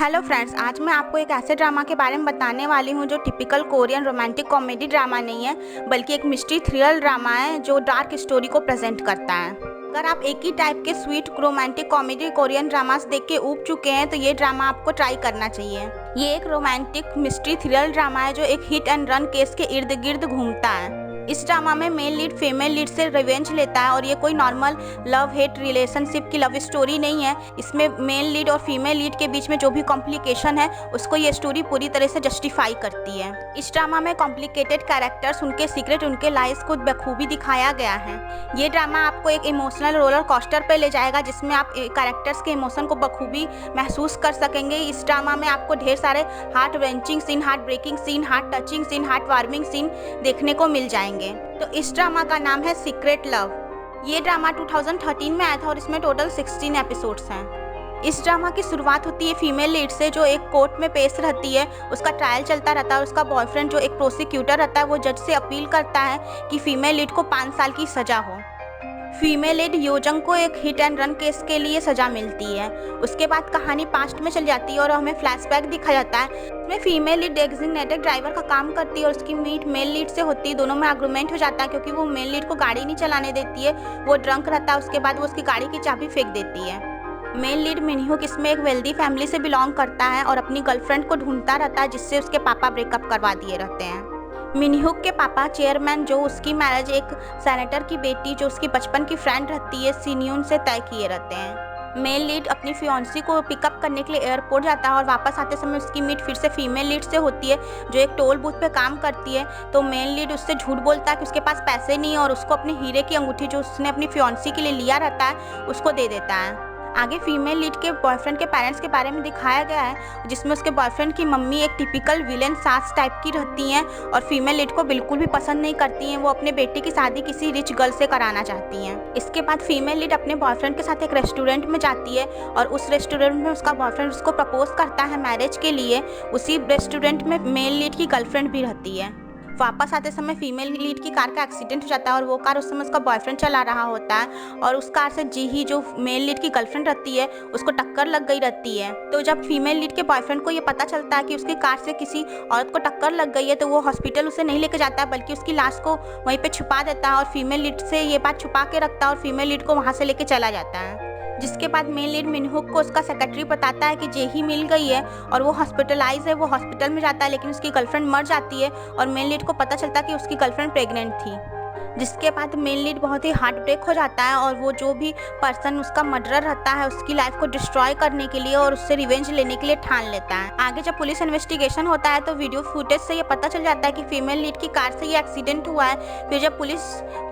Hello friends, आज मैं आपको एक ऐसे ड्रामा के बारे में बताने वाली हूँ जो typical Korean romantic comedy drama नहीं है, बल्कि एक मिस्ट्री थ्रिलर ड्रामा है जो डार्क स्टोरी को प्रेजेंट करता है। अगर आप एक ही टाइप के sweet romantic comedy Korean dramas देख के ऊब चुके हैं तो ये ड्रामा आपको ट्राई करना चाहिए। ये एक रोमांटिक मिस्ट्री थ्रिलर ड्रामा है जो एक हिट एंड रन केस के इर्द गिर्द घूमता है। इस ड्रामा में मेन लीड फीमेल लीड से रिवेंज लेता है और ये कोई नॉर्मल लव हेट रिलेशनशिप की लव स्टोरी नहीं है। इसमें मेन लीड और फीमेल लीड के बीच में जो भी कॉम्प्लिकेशन है उसको ये स्टोरी पूरी तरह से जस्टिफाई करती है। इस ड्रामा में कॉम्प्लिकेटेड कैरेक्टर्स, उनके सीक्रेट, उनके लाइफ को बखूबी दिखाया गया है। ये ड्रामा आपको एक इमोशनल रोलर कोस्टर पे ले जाएगा जिसमें आप कैरेक्टर्स के इमोशन को बखूबी महसूस कर सकेंगे। इस ड्रामा में आपको ढेर सारे heart wrenching scene, heart breaking scene, heart touching scene, heart warming scene देखने को मिल जाएंगे। तो इस ड्रामा का नाम है सीक्रेट लव। ये ड्रामा 2013 में आया था और इसमें टोटल 16 एपिसोड्स हैं। इस ड्रामा की शुरुआत होती है फीमेल लीड से जो एक कोर्ट में पेश रहती है। उसका ट्रायल चलता रहता है और उसका बॉयफ्रेंड जो एक प्रोसिक्यूटर रहता है वो जज से अपील करता है कि फीमेल लीड को 5 साल की सजा हो। फीमेल लीड योजंग को एक हिट एंड रन केस के लिए सजा मिलती है। उसके बाद कहानी पास्ट में चल जाती है और हमें फ्लैशबैक दिखाया जाता है। इसमें फीमेल लीड डेजिग्नेटेड ड्राइवर का काम करती है और उसकी मीट मेल लीड से होती है। दोनों में आर्गुमेंट हो जाता है क्योंकि वो मेल लीड को गाड़ी नहीं चलाने देती है, वो ड्रंक रहता है। उसके बाद वो उसकी गाड़ी की चाबी फेंक देती है। मेन लीड मिनहुक इसमें एक वेल्दी फैमिली से बिलोंग करता है और अपनी गर्लफ्रेंड को ढूंढता रहता है जिससे उसके पापा ब्रेकअप करवा दिए रहते हैं। मिनहुक के पापा चेयरमैन जो उसकी मैरिज एक सेनेटर की बेटी जो उसकी बचपन की फ्रेंड रहती है सिन्यून से तय किए रहते हैं। मेल लीड अपनी फियांसी को पिकअप करने के लिए एयरपोर्ट जाता है और वापस आते समय उसकी मीट फिर से फीमेल लीड से होती है जो एक टोल बूथ पे काम करती है। तो मेल लीड उससे झूठ बोलता है कि उसके पास पैसे नहीं है और उसको अपनी हीरे की अंगूठी जो उसने अपनी फियांसी के लिए लिया रहता है उसको दे देता है। आगे फीमेल लीड के बॉयफ्रेंड के पेरेंट्स के बारे में दिखाया गया है जिसमें उसके बॉयफ्रेंड की मम्मी एक टिपिकल विलेन सास टाइप की रहती हैं और फीमेल लीड को बिल्कुल भी पसंद नहीं करती हैं। वो अपने बेटे की शादी किसी रिच गर्ल से कराना चाहती हैं। इसके बाद फीमेल लीड अपने बॉयफ्रेंड के साथ एक रेस्टोरेंट में जाती है और उस रेस्टोरेंट में उसका बॉयफ्रेंड उसको प्रपोज करता है मैरिज के लिए। उसी रेस्टोरेंट में मेल लीड की गर्लफ्रेंड भी रहती है। वापस आते समय फीमेल लीड की कार का एक्सीडेंट हो जाता है और वो कार उस समय उसका बॉयफ्रेंड चला रहा होता है और उस कार से जी जो मेल लीड की गर्लफ्रेंड रहती है उसको टक्कर लग गई रहती है। तो जब फीमेल लीड के बॉयफ्रेंड को ये पता चलता है कि उसकी कार से किसी औरत को टक्कर लग गई है तो वो हॉस्पिटल उसे नहीं लेके जाता है बल्कि उसकी लाश को वहीं पे छुपा देता है और फीमेल लीड से ये बात छुपा के रखता है और फीमेल लीड को वहाँ से लेके चला जाता है। जिसके बाद मेन लीड मिनहुक को उसका सेक्रेटरी बताता है कि जेही मिल गई है और वो हॉस्पिटलाइज है। वो हॉस्पिटल में जाता है लेकिन उसकी गर्लफ्रेंड मर जाती है और मेन लीड को पता चलता है कि उसकी गर्लफ्रेंड प्रेग्नेंट थी। जिसके बाद मेन लीड बहुत ही हार्ट ब्रेक हो जाता है और वो जो भी पर्सन उसका मर्डरर रहता है उसकी लाइफ को डिस्ट्रॉय करने के लिए और उससे रिवेंज लेने के लिए ठान लेता है। आगे जब पुलिस इन्वेस्टिगेशन होता है तो वीडियो फुटेज से ये पता चल जाता है कि फीमेल लीड की कार से ये एक्सीडेंट हुआ है। फिर जब पुलिस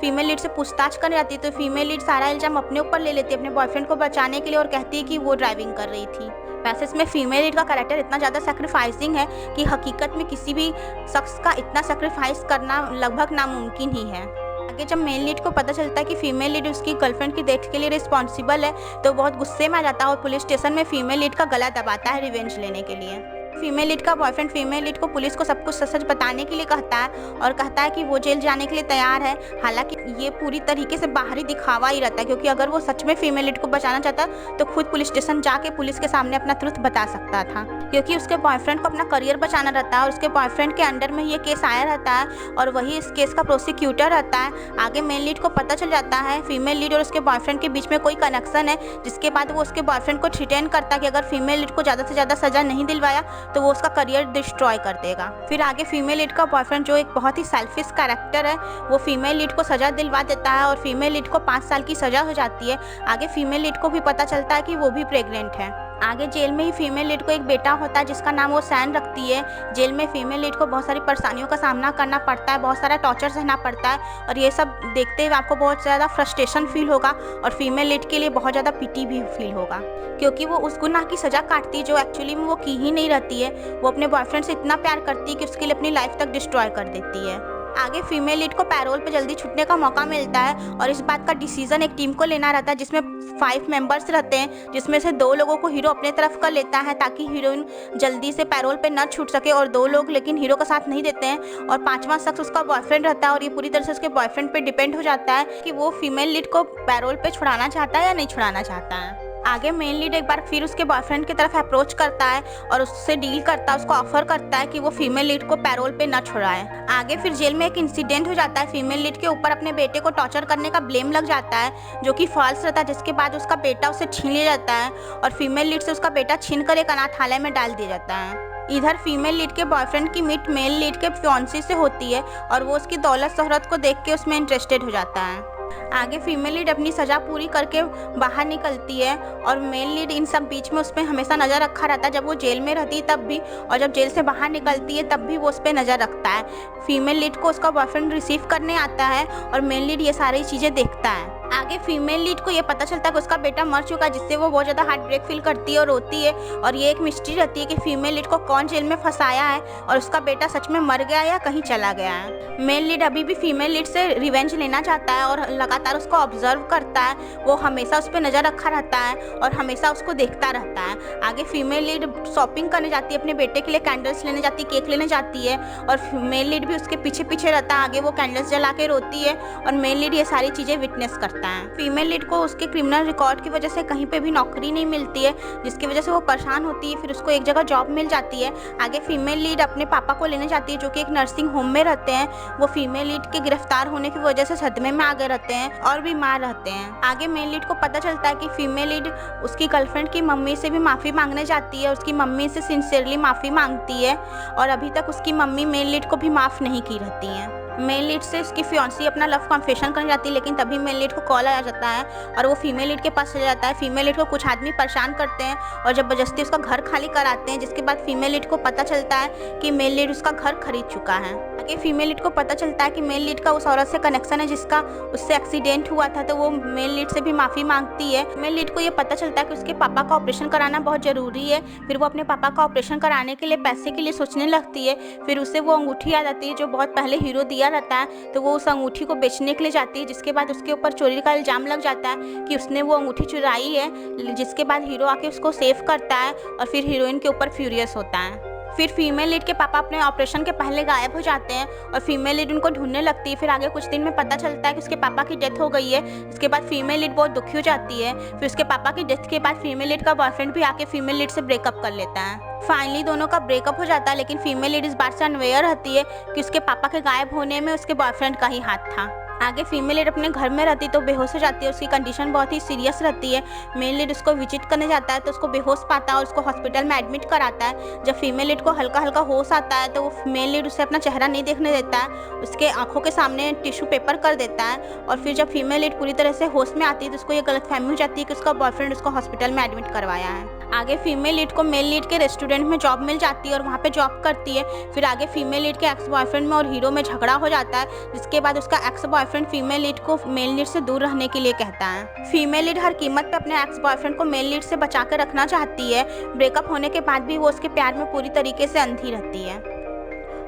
फीमेल लीड से पूछताछ करने जाती है तो फीमेल लीड सारा इल्जाम अपने ऊपर ले लेती है अपने बॉयफ्रेंड को बचाने के लिए और कहती है कि वो ड्राइविंग कर रही थी। वैसे इसमें फीमेल लीड का कैरेक्टर इतना ज़्यादा सेक्रीफाइसिंग है कि हकीकत में किसी भी शख्स का इतना सेक्रीफाइस करना लगभग नामुमकिन ही है। आगे जब मेल लीड को पता चलता है कि फीमेल लीड उसकी गर्लफ्रेंड की डेथ के लिए रिस्पॉन्सिबल है तो बहुत गुस्से में आ जाता है और पुलिस स्टेशन में फीमेल लीड का गला दबाता है रिवेंज लेने के लिए। फीमेल लीड का बॉयफ्रेंड फीमेल लीड को पुलिस को सब कुछ सच बताने के लिए कहता है और कहता है कि वो जेल जाने के लिए तैयार है। हालांकि ये पूरी तरीके से बाहरी दिखावा ही रहता है क्योंकि अगर वो सच में फीमेल लीड को बचाना चाहता तो खुद पुलिस स्टेशन जाके पुलिस के सामने अपना ट्रुथ बता सकता था क्योंकि उसके बॉयफ्रेंड को अपना करियर बचाना रहता है और उसके बॉयफ्रेंड के अंडर में ये केस आया रहता है और वही इस केस का प्रोसिक्यूटर रहता है। आगे मेन लीड को पता चल जाता है फीमेल लीड और उसके बॉयफ्रेंड के बीच में कोई कनेक्शन है जिसके बाद वो उसके बॉयफ्रेंड को थ्रेटन करता है कि अगर फीमेल लीड को ज़्यादा से ज़्यादा सजा नहीं दिलवाया तो वो उसका करियर डिस्ट्रॉय कर देगा। फिर आगे फीमेल लीड का बॉयफ्रेंड जो एक बहुत ही सेल्फिश कैरेक्टर है वो फीमेल लीड को सजा दिलवा देता है और फीमेल लीड को 5 साल की सजा हो जाती है। आगे फीमेल लीड को भी पता चलता है कि वो भी प्रेग्नेंट है। आगे जेल में ही फीमेल लीड को एक बेटा होता है जिसका नाम वो सैन रखती है। जेल में फीमेल लीड को बहुत सारी परेशानियों का सामना करना पड़ता है, बहुत सारा टॉर्चर सहना पड़ता है और ये सब देखते हुए आपको बहुत ज़्यादा फ्रस्ट्रेशन फील होगा और फीमेल लीड के लिए बहुत ज़्यादा पिटी भी फील होगा क्योंकि वो उस गुनाह की सज़ा काटती है जो एक्चुअली में वो की ही नहीं रहती है। वो अपने बॉयफ्रेंड से इतना प्यार करती है कि उसके लिए अपनी लाइफ तक डिस्ट्रॉय कर देती है। आगे फीमेल लीड को पैरोल पे जल्दी छूटने का मौका मिलता है और इस बात का डिसीजन एक टीम को लेना रहता है जिसमें 5 मेंबर्स रहते हैं जिसमें से 2 लोगों को हीरो अपने तरफ कर लेता है ताकि हीरोइन जल्दी से पैरोल पे न छूट सके और 2 लोग लेकिन हीरो का साथ नहीं देते हैं और 5वां शख्स उसका बॉयफ्रेंड रहता है और ये पूरी तरह से उसके बॉयफ्रेंड पे डिपेंड हो जाता है कि वो फीमेल लीड को पैरोल पे छुड़ाना चाहता है या नहीं छुड़ाना चाहता है। आगे मेन लीड एक बार फिर उसके बॉयफ्रेंड की तरफ अप्रोच करता है और उससे डील करता है, उसको ऑफर करता है कि वो फीमेल लीड को पैरोल पे न छुड़ाए। आगे फिर जेल में एक इंसिडेंट हो जाता है, फीमेल लीड के ऊपर अपने बेटे को टॉर्चर करने का ब्लेम लग जाता है जो कि फॉल्स रहता है, जिसके बाद उसका बेटा उसे छीन लिया जाता है और फीमेल लीड से उसका बेटा छीन कर एक अनाथालय में डाल दिया जाता है। इधर फीमेल लीड के बॉयफ्रेंड की मीट मेल लीड के फियांसी से होती है और वो उसकी दौलत शोहरत को देख के उसमें इंटरेस्टेड हो जाता है। आगे फीमेल लीड अपनी सज़ा पूरी करके बाहर निकलती है और मेल लीड इन सब बीच में उस पर हमेशा नज़र रखा रहता है, जब वो जेल में रहती है तब भी और जब जेल से बाहर निकलती है तब भी वो उस पर नज़र रखता है। फीमेल लीड को उसका बॉयफ्रेंड रिसीव करने आता है और मेल लीड ये सारी चीज़ें देखता है। आगे फीमेल लीड को ये पता चलता है कि उसका बेटा मर चुका है, जिससे वो बहुत ज़्यादा हार्ट ब्रेक फील करती है और रोती है और ये एक मिस्ट्री रहती है कि फीमेल लीड को कौन जेल में फंसाया है और उसका बेटा सच में मर गया या कहीं चला गया है। मेल लीड अभी भी फीमेल लीड से रिवेंज लेना चाहता है और लगातार उसको ऑब्जर्व करता है, वो हमेशा उस पर नज़र रखा रहता है और हमेशा उसको देखता रहता है। आगे फीमेल लीड शॉपिंग करने जाती है, अपने बेटे के लिए कैंडल्स लेने जाती है, केक लेने जाती है और मेल लीड भी उसके पीछे पीछे रहता है। आगे वो कैंडल्स जला के रोती है और मेल लीड ये सारी चीज़ें विटनेस करता है। फीमेल लीड को उसके क्रिमिनल रिकॉर्ड की वजह से कहीं पे भी नौकरी नहीं मिलती है, जिसकी वजह से वो परेशान होती है। फिर उसको एक जगह जॉब मिल जाती है। आगे फीमेल लीड अपने पापा को लेने जाती है जो कि एक नर्सिंग होम में रहते हैं। वो फीमेल लीड के गिरफ्तार होने की वजह से सदमे में आ गए रहते हैं और बीमार रहते हैं। आगे मेल लीड को पता चलता है कि फीमेल लीड उसकी गर्लफ्रेंड की मम्मी से भी माफ़ी मांगने जाती है, उसकी मम्मी से सिंसियरली माफ़ी मांगती है और अभी तक उसकी मम्मी मेल लीड को भी माफ़ नहीं की रहती हैं। मेल लीड से उसकी फियांसी अपना लव कन्फेशन करने जाती है, लेकिन तभी मेल लीड को कॉल आ जाता है और वो फीमेल लीड के पास चला जाता है। फीमेल लीड को कुछ आदमी परेशान करते हैं और जबरदस्ती उसका घर खाली कराते हैं, जिसके बाद फीमेल लीड को पता चलता है कि मेल लीड उसका घर खरीद चुका है। आगे फीमेल लीड को पता चलता है कि मेल लीड का उस औरत से कनेक्शन है जिसका उससे एक्सीडेंट हुआ था, तो वो मेल लीड से भी माफ़ी मांगती है। मेल लीड को ये पता चलता है कि उसके पापा का ऑपरेशन कराना बहुत ज़रूरी है। फिर वो अपने पापा का ऑपरेशन कराने के लिए पैसे के लिए सोचने लगती है। फिर उसे वो अंगूठी याद आती है जो बहुत पहले हीरो दिया रहता है, तो वो उस अंगूठी को बेचने के लिए जाती है, जिसके बाद उसके ऊपर चोरी का इल्ज़ाम लग जाता है कि उसने वो अंगूठी चुराई है, जिसके बाद हीरो आके उसको सेव करता है और फिर हीरोइन के ऊपर फ्यूरियस होता है। फिर फीमेल लीड के पापा अपने ऑपरेशन के पहले गायब हो जाते हैं और फीमेल लीड उनको ढूंढने लगती है। फिर आगे कुछ दिन में पता चलता है कि उसके पापा की डेथ हो गई है। इसके बाद फीमेल लीड बहुत दुखी हो जाती है। फिर उसके पापा की डेथ के बाद फीमेल लीड का बॉयफ्रेंड भी आके फीमेल लीड से ब्रेकअप कर लेता है। फाइनली दोनों का ब्रेकअप हो जाता है, लेकिन फीमेल लीड इस बात से अनवेयर रहती है कि उसके पापा के गायब होने में उसके बॉयफ्रेंड का ही हाथ था। आगे फीमेल लीड अपने घर में रहती तो बेहोश हो जाती है, उसकी कंडीशन बहुत ही सीरियस रहती है। मेल लीड उसको विजिट करने जाता है तो उसको बेहोश पाता है और उसको हॉस्पिटल में एडमिट कराता है। जब फीमेल लीड को हल्का हल्का होश आता है तो वो मेल लीड उसे अपना चेहरा नहीं देखने देता है, उसके आंखों के सामने टिश्यू पेपर कर देता है और फिर जब फीमेल लीड पूरी तरह से होश में आती है तो उसको ये गलतफहमी हो जाती है कि उसका बॉयफ्रेंड उसको हॉस्पिटल में एडमिट करवाया है। आगे फीमेल लीड को मेल लीड के रेस्टोरेंट में जॉब मिल जाती है और वहाँ पे जॉब करती है। फिर आगे फीमेल लीड के एक्स बॉयफ्रेंड में और हीरो में झगड़ा हो जाता है, जिसके बाद उसका एक्स बॉयफ्रेंड फीमेल लीड को मेल लीड से दूर रहने के लिए कहता है। फीमेल लीड हर कीमत पे अपने एक्स बॉयफ्रेंड को मेल लीड से बचा कर रखना चाहती है। ब्रेकअप होने के बाद भी वो उसके प्यार में पूरी तरीके से अंधी रहती है।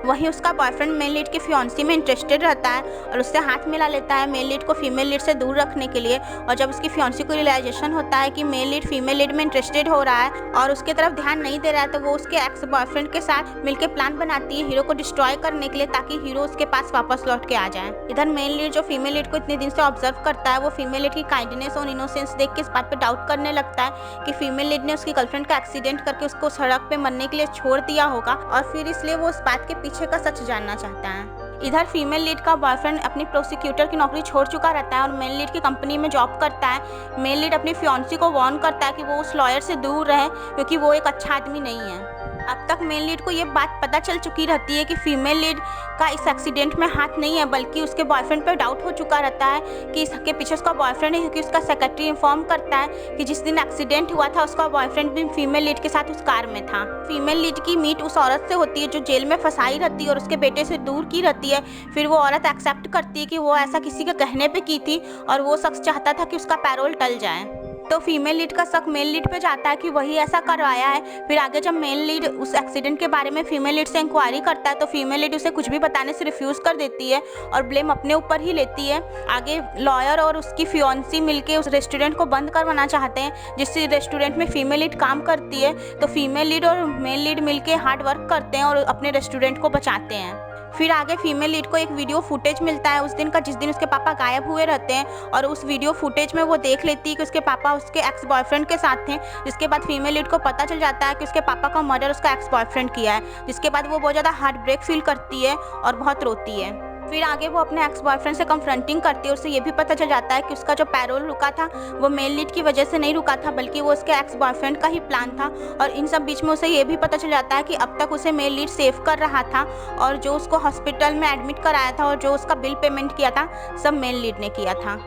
वहीं उसका बॉयफ्रेंड मेल लीड की फियांसी में इंटरेस्टेड रहता है और उससे हाथ मिला लेता है मेल लीड को फीमेल लीड से दूर रखने के लिए। और जब उसकी फियांसी को रियलाइजेशन होता है कि मेल लीड फीमेल लीड में इंटरेस्टेड हो रहा है और उसके तरफ ध्यान नहीं दे रहा है, तो वो उसके एक्स बॉयफ्रेंड के साथ मिलकर प्लान बनाती है हीरो को डिस्ट्रॉय करने के लिए, ताकि हीरो उसके पास वापस लौट के आ जाए। इधर मेल लीड जो फीमेल लीड को इतने दिन से ऑब्जर्व करता है, वो फीमेल लीड की काइंडनेस और इनोसेंस देख के इस बात पर डाउट करने लगता है कि फीमेल लीड ने उसकी गर्लफ्रेंड का एक्सीडेंट करके उसको सड़क पे मरने के लिए छोड़ दिया होगा और फिर इसलिए वो उस बात के पीछे का सच जानना चाहता है। इधर फीमेल लीड का बॉयफ्रेंड अपनी प्रोसिक्यूटर की नौकरी छोड़ चुका रहता है और मेल लीड की कंपनी में जॉब करता है। मेल लीड अपनी फियांसी को वार्न करता है कि वो उस लॉयर से दूर रहे क्योंकि वो एक अच्छा आदमी नहीं है। अब तक मेल लीड को ये बात पता चल चुकी रहती है कि फीमेल लीड का इस एक्सीडेंट में हाथ नहीं है, बल्कि उसके बॉयफ्रेंड पर डाउट हो चुका रहता है कि इसके पीछे उसका बॉयफ्रेंड है, क्योंकि उसका सेक्रेटरी इन्फॉर्म करता है कि जिस दिन एक्सीडेंट हुआ था उसका बॉयफ्रेंड भी फीमेल लीड के साथ उस कार में था। फीमेल लीड की मीट उस औरत से होती है जो जेल में फंसाई रहती है और उसके बेटे से दूर की रहती है। फिर वो औरत एक्सेप्ट करती है कि वो ऐसा किसी के कहने पे की थी और वो शख्स चाहता था कि उसका पैरोल टल जाए। तो फीमेल लीड का शक मेल लीड पे जाता है कि वही ऐसा करवाया है। फिर आगे जब मेल लीड उस एक्सीडेंट के बारे में फीमेल लीड से इंक्वायरी करता है तो फीमेल लीड उसे कुछ भी बताने से रिफ्यूज़ कर देती है और ब्लेम अपने ऊपर ही लेती है। आगे लॉयर और उसकी फियांसी मिलके उस रेस्टोरेंट को बंद करवाना चाहते हैं, जिस रेस्टोरेंट में फीमेल लीड काम करती है। तो फीमेल लीड और मेल लीड मिलके हार्ड वर्क करते हैं और अपने रेस्टोरेंट को बचाते हैं। फिर आगे फीमेल लीड को एक वीडियो फुटेज मिलता है उस दिन का जिस दिन उसके पापा गायब हुए रहते हैं, और उस वीडियो फुटेज में वो देख लेती है कि उसके पापा उसके एक्स बॉयफ्रेंड के साथ थे। जिसके बाद फीमेल लीड को पता चल जाता है कि उसके पापा का मर्डर उसका एक्स बॉयफ्रेंड किया है, जिसके बाद वो बहुत ज़्यादा हार्ट ब्रेक फील करती है और बहुत रोती है। फिर आगे वो अपने एक्स बॉयफ्रेंड से कन्फ्रंटिंग करती है, उसे ये भी पता चल जाता है कि उसका जो पैरोल रुका था वो मेल लीड की वजह से नहीं रुका था, बल्कि वो उसके एक्स बॉयफ्रेंड का ही प्लान था। और इन सब बीच में उसे ये भी पता चल जाता है कि अब तक उसे मेल लीड सेव कर रहा था, और जो उसको हॉस्पिटल में एडमिट कराया था और जो उसका बिल पेमेंट किया था सब मेल लीड ने किया था।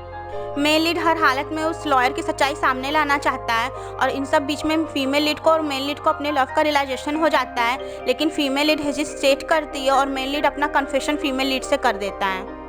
मेल लीड हर हालत में उस लॉयर की सच्चाई सामने लाना चाहता है, और इन सब बीच में फीमेल लीड को और मेल लीड को अपने लव का रियलाइजेशन हो जाता है, लेकिन फीमेल लीड हेजिटेट करती है और मेल लीड अपना कन्फेशन फीमेल लीड से कर देता है।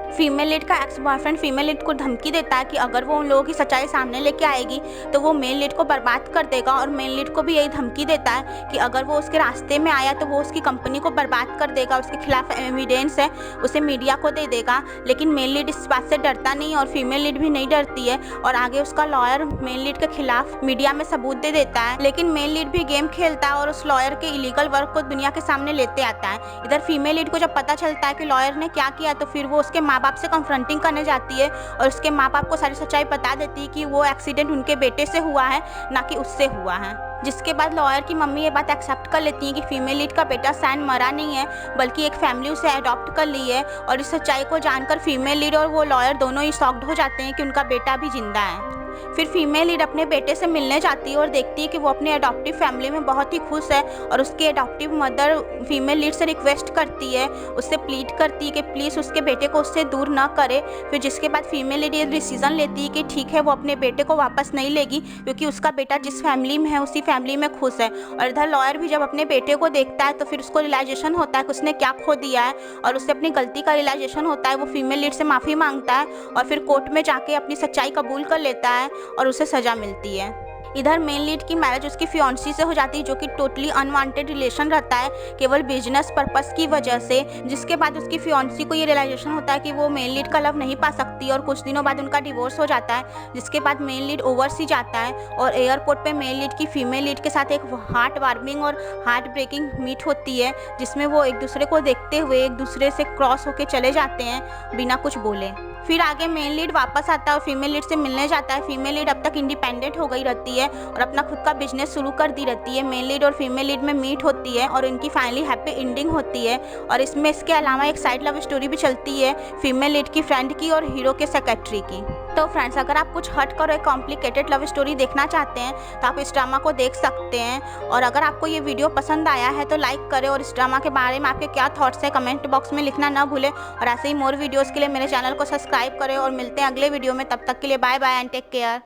फीमेल लीड का एक्स बॉयफ्रेंड फीमेल लीड को धमकी देता है कि अगर वो उन लोगों की सच्चाई सामने लेके आएगी तो वो मेल लीड को बर्बाद कर देगा, और मेल लीड को भी यही धमकी देता है कि अगर वो उसके रास्ते में आया तो वो उसकी कंपनी को बर्बाद कर देगा, उसके खिलाफ एविडेंस है उसे मीडिया को दे देगा। लेकिन मेल लीड इस बात से डरता नहीं और फीमेल लीड भी नहीं डरती है, और आगे उसका लॉयर मेल लीड के खिलाफ मीडिया में सबूत दे देता है। लेकिन मेल लीड भी गेम खेलता है और उस लॉयर के इलीगल वर्क को दुनिया के सामने लेते आता है। इधर फीमेल लीड को जब पता चलता है कि लॉयर ने क्या किया तो फिर वो उसके माँ बाप से कन्फ्रंटिंग करने जाती है और उसके माँ बाप को सारी सच्चाई बता देती है कि वो एक्सीडेंट उनके बेटे से हुआ है, ना कि उससे हुआ है। जिसके बाद लॉयर की मम्मी ये बात एक्सेप्ट कर लेती है कि फीमेल लीड का बेटा सैन मरा नहीं है, बल्कि एक फैमिली उसे अडॉप्ट कर ली है। और इस सच्चाई को जानकर फीमेल लीड और वो लॉयर दोनों ही शॉक्ड हो जाते हैं कि उनका बेटा भी जिंदा है। फिर फीमेल लीड अपने बेटे से मिलने जाती है और देखती है कि वो अपनी अडॉप्टिव फैमिली में बहुत ही खुश है, और उसकी अडॉप्टिव मदर फीमेल लीड से रिक्वेस्ट करती है, उससे प्लीड करती है कि प्लीज़ उसके बेटे को उससे दूर ना करे। फिर जिसके बाद फीमेल लीड ये डिसीजन लेती है कि ठीक है वो अपने बेटे को वापस नहीं लेगी, क्योंकि उसका बेटा जिस फैमिली में है उसी फैमिली में खुश है। और इधर लॉयर भी जब अपने बेटे को देखता है तो फिर उसको रियलाइजेशन होता है कि उसने क्या खो दिया है, और उसे अपनी गलती का रियलाइजेशन होता है। वो फीमेल लीड से माफ़ी मांगता है और फिर कोर्ट में जाके अपनी सच्चाई कबूल कर लेता है और उसे सज़ा मिलती है। इधर मेन लीड की मैरिज उसकी फियांसी से हो जाती है, जो कि टोटली अनवांटेड रिलेशन रहता है केवल बिजनेस पर्पस की वजह से। जिसके बाद उसकी फियांसी को ये रियलाइजेशन होता है कि वो मेन लीड का लव नहीं पा सकती, और कुछ दिनों बाद उनका डिवोर्स हो जाता है। जिसके बाद मेन लीड ओवरसी जाता है और एयरपोर्ट पे मेन लीड की फीमेल लीड के साथ एक हार्ट वार्मिंग और हार्ट ब्रेकिंग मीट होती है, जिसमें वो एक दूसरे को देखते हुए एक दूसरे से क्रॉस होके चले जाते हैं बिना कुछ बोले। फिर आगे मेन लीड वापस आता है और फीमेल लीड से मिलने जाता है। फीमेल लीड अब तक इंडिपेंडेंट हो गई रहती है और अपना खुद का बिजनेस शुरू कर दी रहती है। मेन लीड और फीमेल लीड में मीट होती है और इनकी फाइनली हैप्पी एंडिंग होती है। और इसमें इसके अलावा एक साइड लव स्टोरी भी चलती है फीमेल लीड की फ्रेंड की और हीरो के सेक्रेटरी की। तो फ्रेंड्स, अगर आप कुछ हट कर एक कॉम्प्लिकेटेड लव स्टोरी देखना चाहते हैं तो आप इस ड्रामा को देख सकते हैं। और अगर आपको ये वीडियो पसंद आया है तो लाइक करें, और इस ड्रामा के बारे में आपके क्या थॉट्स है कमेंट बॉक्स में लिखना ना भूलें। और ऐसे ही मोर वीडियोज़ के लिए मेरे चैनल को सब्सक्राइब करें, और मिलते हैं अगले वीडियो में। तब तक के लिए bye bye and take care.